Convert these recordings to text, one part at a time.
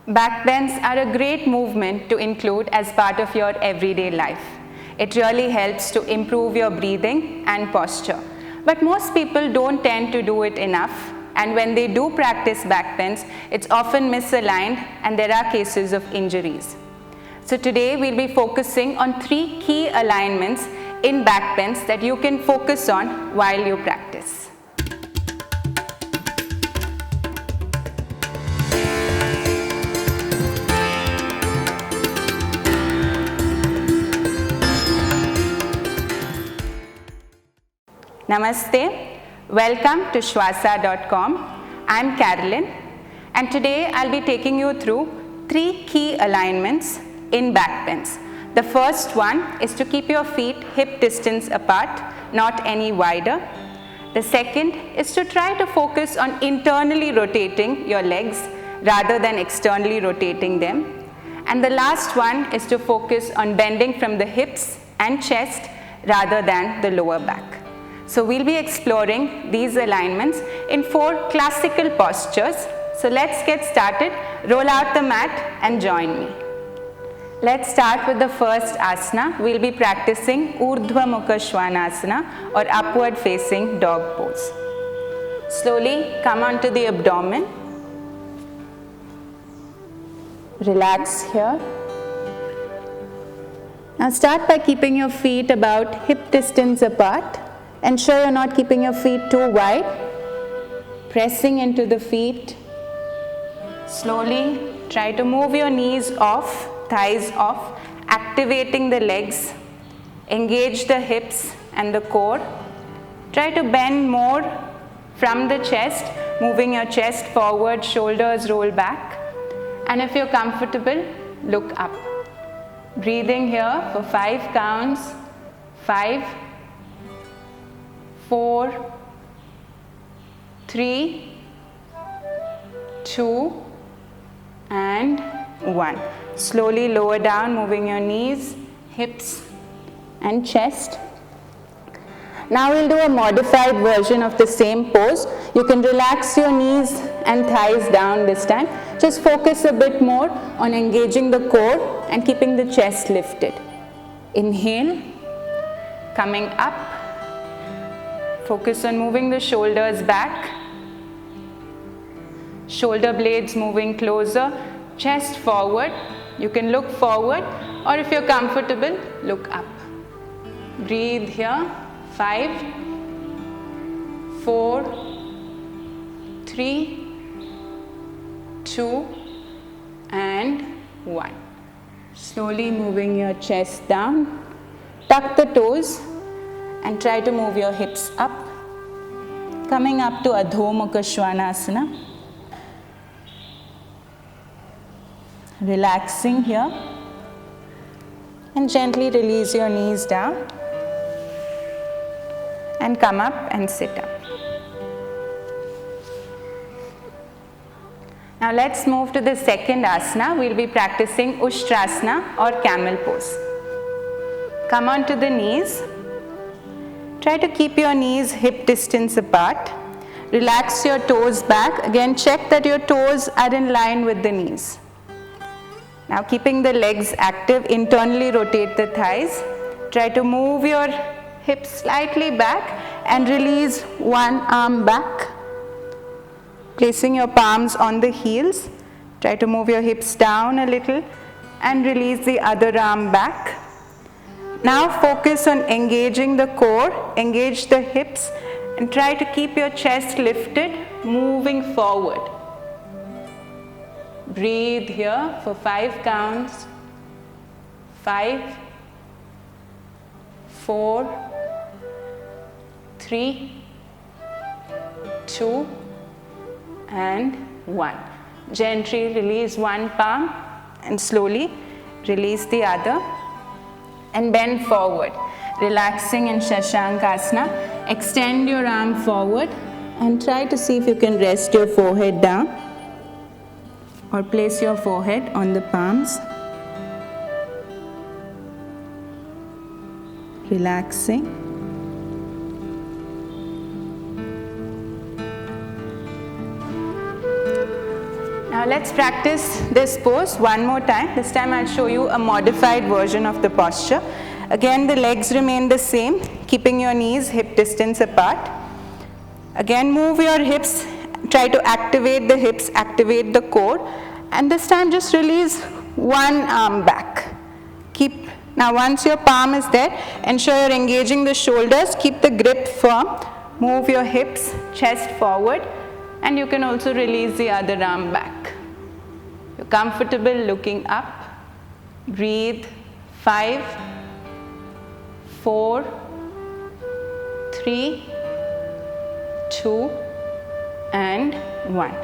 Backbends are a great movement to include as part of your everyday life. It really helps to improve your breathing and posture. But most people don't tend to do it enough, and when they do practice backbends, it's often misaligned and there are cases of injuries. So today we'll be focusing on 3 key alignments in backbends that you can focus on while you practice. Namaste, welcome to Shwasa.com. I'm Carolyn, and today I'll be taking you through 3 key alignments in backbends. The first one is to keep your feet hip distance apart, not any wider. The second is to try to focus on internally rotating your legs rather than externally rotating them. And the last one is to focus on bending from the hips and chest rather than the lower back. So we'll be exploring these alignments in 4 classical postures. So let's get started. Roll out the mat and join me. Let's start with the first asana. We'll be practicing Urdhva Mukha Svanasana or upward facing dog pose. Slowly come onto the abdomen. Relax here. Now start by keeping your feet about hip distance apart. Ensure you're not keeping your feet too wide. Pressing into the feet. Slowly try to move your knees off, thighs off, activating the legs. Engage the hips and the core. Try to bend more from the chest, moving your chest forward, shoulders roll back. And if you're comfortable, look up. Breathing here for 5 counts. 5, 4, 3, 2, and 1. Slowly lower down, moving your knees, hips, and chest. Now we'll do a modified version of the same pose. You can relax your knees and thighs down this time. Just focus a bit more on engaging the core and keeping the chest lifted. Inhale, coming up. Focus on moving the shoulders back. Shoulder blades moving closer, chest forward. You can look forward, or if you're comfortable, look up. Breathe here. 5, 4, 3, 2, and 1. Slowly moving your chest down. Tuck the toes and try to move your hips up. Coming up to Adho Mukha Svanasana. Relaxing here. And gently release your knees down. And come up and sit up. Now let's move to the second asana. We'll be practicing Ustrasana or Camel pose. Come onto the knees. Try to keep your knees hip distance apart. Relax your toes back. Again, check that your toes are in line with the knees. Now keeping the legs active, internally rotate the thighs. Try to move your hips slightly back and release one arm back. Placing your palms on the heels. Try to move your hips down a little and release the other arm back. Now focus on engaging the core, engage the hips, and try to keep your chest lifted, moving forward. Breathe here for 5 counts. 5, 4, 3, 2, and 1. Gently release one palm and slowly release the other. And bend forward, relaxing in Shashankasana. Extend your arm forward and try to see if you can rest your forehead down or place your forehead on the palms. Relaxing. Now Now let's practice this pose one more time. This time I'll show you a modified version of the posture. Again, the legs remain the same, keeping your knees hip distance apart. Again, move your hips, try to activate the hips, activate the core, and this time just release one arm back. Now once your palm is there, ensure you're engaging the shoulders, keep the grip firm, move your hips, chest forward, and you can also release the other arm back. You're comfortable looking up, breathe, 5, 4, 3, 2, and 1.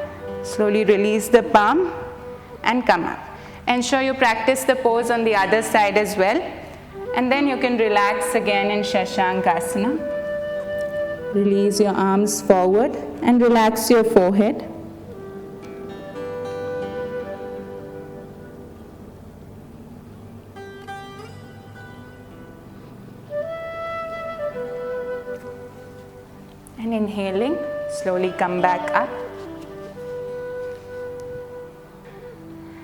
Slowly release the palm and come up. Ensure you practice the pose on the other side as well, and then you can relax again in Shashankasana. Release your arms forward and relax your forehead. And inhaling, slowly come back up.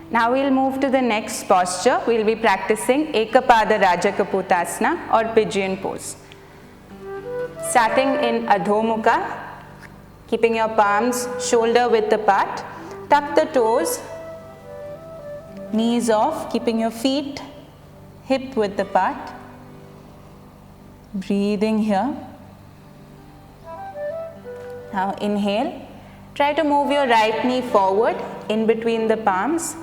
Now we'll move to the next posture. We'll be practicing Ekapada Rajakapotasana or Pigeon pose. Starting in Urdhva Mukha, keeping your palms shoulder width apart, tuck the toes, knees off, keeping your feet hip width apart. Breathing here. Now inhale, try to move your right knee forward in between the palms.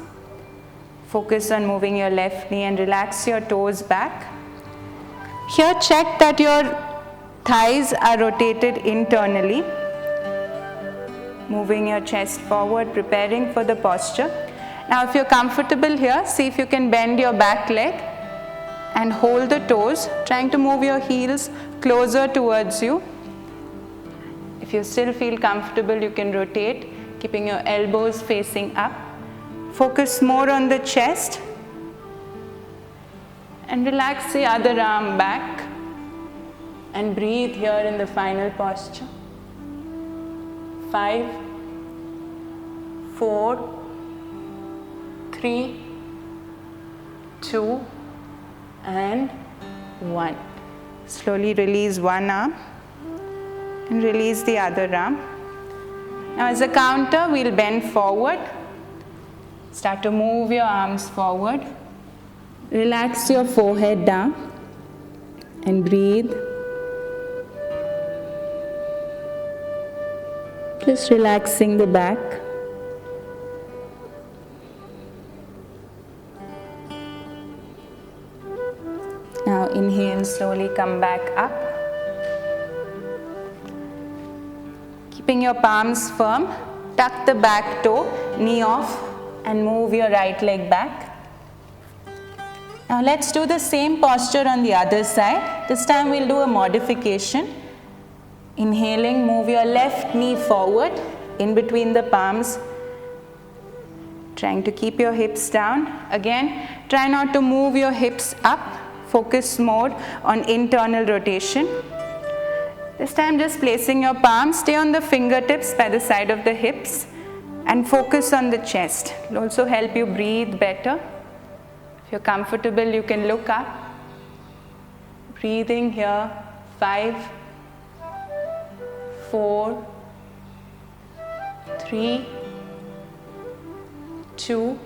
Focus on moving your left knee and relax your toes back. Here check that your thighs are rotated internally. Moving your chest forward, preparing for the posture. Now if you're comfortable here, see if you can bend your back leg and hold the toes, trying to move your heels closer towards you. If you still feel comfortable, you can rotate, keeping your elbows facing up. Focus more on the chest and relax the other arm back and breathe here in the final posture. 5, 4, 3, 2, and 1. Slowly release one arm and release the other arm. Now as a counter, we'll bend forward. Start to move your arms forward. Relax your forehead down and breathe. Just relaxing the back. Now inhale, slowly come back up. Keeping your palms firm, tuck the back toe, knee off, and move your right leg back. Now let's do the same posture on the other side. This time we'll do a modification. Inhaling, move your left knee forward in between the palms, trying to keep your hips down. Again, try not to move your hips up. Focus more on internal rotation. This time just placing your palms, stay on the fingertips by the side of the hips and focus on the chest. It will also help you breathe better. If you're comfortable, you can look up. Breathing here, 5, 4, 3, 2,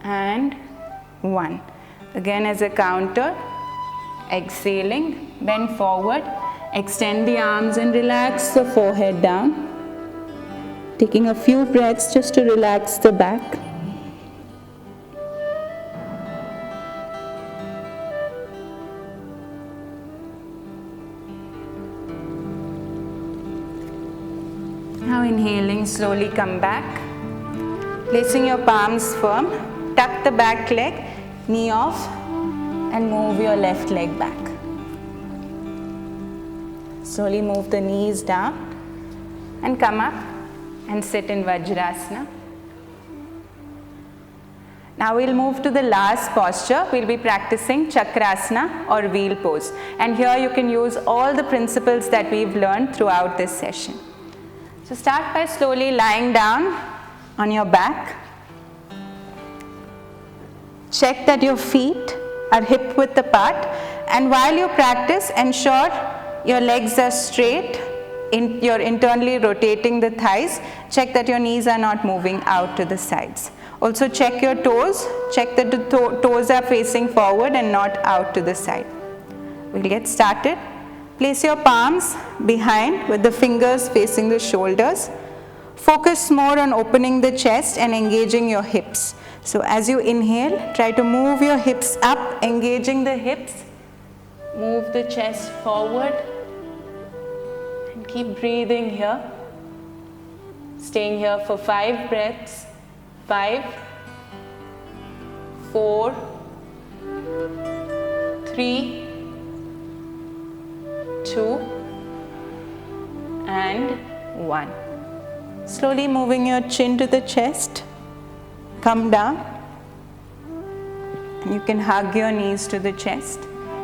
and 1. Again as a counter, exhaling, bend forward, extend the arms and relax the forehead down. Taking a few breaths just to relax the back. Now inhaling, slowly come back. Placing your palms firm, tuck the back leg, knee off, and move your left leg back. Slowly move the knees down and come up and sit in Vajrasana. Now we'll move to the last posture. We'll be practicing Chakrasana or wheel pose. And here you can use all the principles that we've learned throughout this session. So start by slowly lying down on your back. Check that your feet are hip width apart, and while you practice, ensure your legs are straight. You're internally rotating the thighs. Check that your knees are not moving out to the sides. Also check your toes. Check that the toes are facing forward and not out to the side. We'll get started. Place your palms behind with the fingers facing the shoulders. Focus more on opening the chest and engaging your hips. So as you inhale, try to move your hips up, engaging the hips. Move the chest forward and keep breathing here. Staying here for 5 breaths. 5, 4, 3, 2, and 1. Slowly moving your chin to the chest. Come down. And you can hug your knees to the chest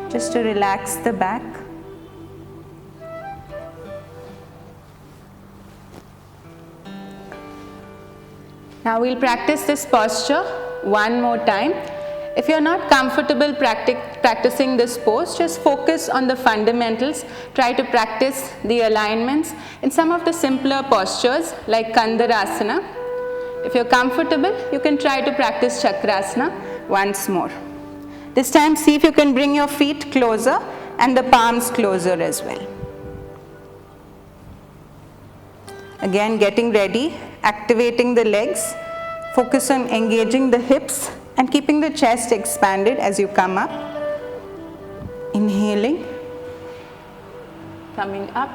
just to relax the back. Now we'll practice this posture one more time. If you're not comfortable practicing this pose, just focus on the fundamentals. Try to practice the alignments in some of the simpler postures like Kandarasana. If you're comfortable, you can try to practice Chakrasana once more. This time, see if you can bring your feet closer and the palms closer as well. Again, getting ready, activating the legs. Focus on engaging the hips and keeping the chest expanded as you come up. Inhaling, coming up.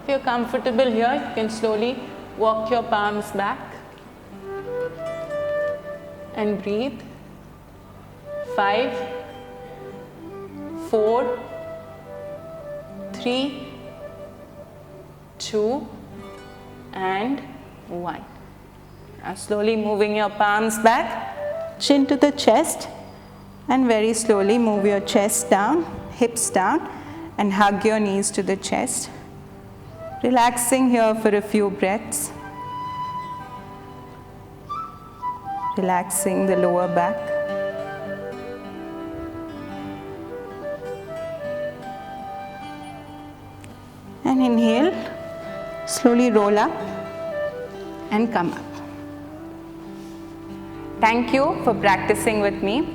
If you're comfortable here, you can slowly walk your palms back and breathe. 5, 4, 3, 2, and 1. Now slowly moving your palms back, chin to the chest, and very slowly move your chest down, hips down, and hug your knees to the chest. Relaxing here for a few breaths. Relaxing the lower back. And inhale, slowly roll up and come up. Thank you for practicing with me.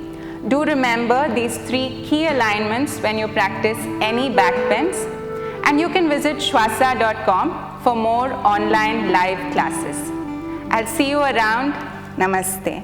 Do remember these 3 key alignments when you practice any backbends, and you can visit shwasa.com for more online live classes. I'll see you around. Namaste.